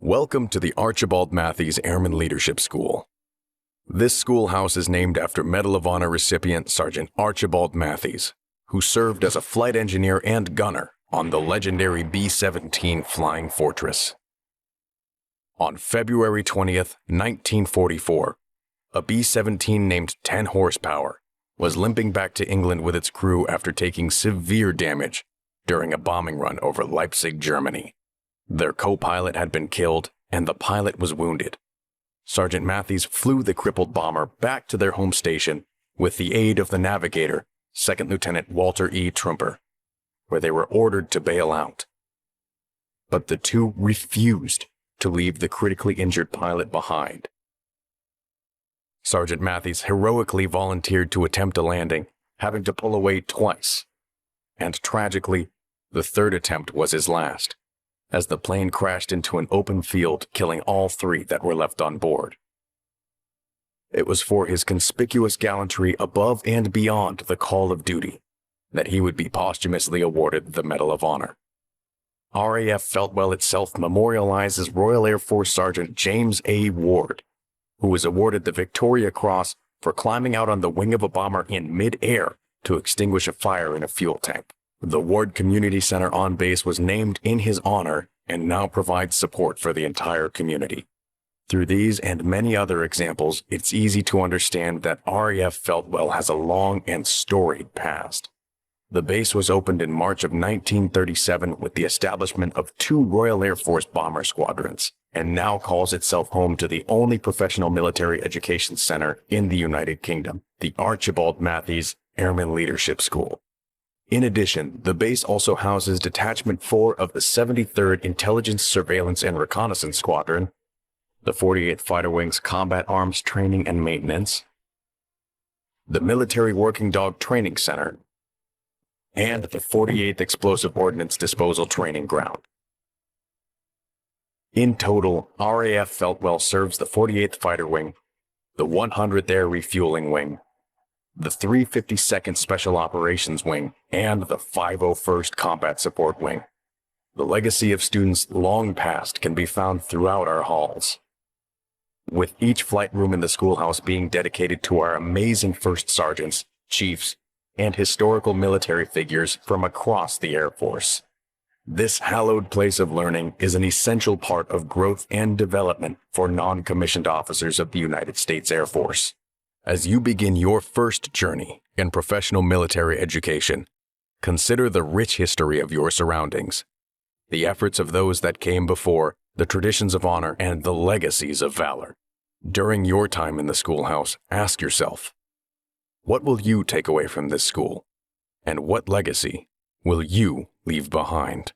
Welcome to the Mathies Airman Leadership School. This schoolhouse is named after Medal of Honor recipient Sergeant Archibald Mathies, who served as a flight engineer and gunner on the legendary B-17 Flying Fortress. On February 20th, 1944, a B-17 named 10 horsepower was limping back to England with its crew after taking severe damage during a bombing run over Leipzig, Germany. Their co-pilot had been killed, and the pilot was wounded. Sergeant Mathies flew the crippled bomber back to their home station with the aid of the navigator, Second Lieutenant Walter E. Trumper, where they were ordered to bail out. But the two refused to leave the critically injured pilot behind. Sergeant Mathies heroically volunteered to attempt a landing, having to pull away twice. And tragically, the third attempt was his last, as the plane crashed into an open field, killing all three that were left on board. It was for his conspicuous gallantry above and beyond the call of duty that he would be posthumously awarded the Medal of Honor. RAF Feltwell itself memorializes Royal Air Force Sergeant James A. Ward, who was awarded the Victoria Cross for climbing out on the wing of a bomber in mid-air to extinguish a fire in a fuel tank. The Ward Community Center on base was named in his honor and now provides support for the entire community. Through these and many other examples, it's easy to understand that RAF Feltwell has a long and storied past. The base was opened in March of 1937 with the establishment of 2 Royal Air Force bomber squadrons, and now calls itself home to the only professional military education center in the United Kingdom, the Archibald Mathies Airman Leadership School. In addition, the base also houses Detachment 4 of the 73rd Intelligence, Surveillance, and Reconnaissance Squadron, the 48th Fighter Wing's Combat Arms Training and Maintenance, the Military Working Dog Training Center, and the 48th Explosive Ordnance Disposal Training Ground. In total, RAF Feltwell serves the 48th Fighter Wing, the 100th Air Refueling Wing, the 352nd Special Operations Wing, and the 501st Combat Support Wing. The legacy of students long past can be found throughout our halls, with each flight room in the schoolhouse being dedicated to our amazing first sergeants, chiefs, and historical military figures from across the Air Force. This hallowed place of learning is an essential part of growth and development for non-commissioned officers of the United States Air Force. As you begin your first journey in professional military education, consider the rich history of your surroundings, the efforts of those that came before, the traditions of honor, and the legacies of valor. During your time in the schoolhouse, ask yourself, what will you take away from this school? And what legacy will you leave behind?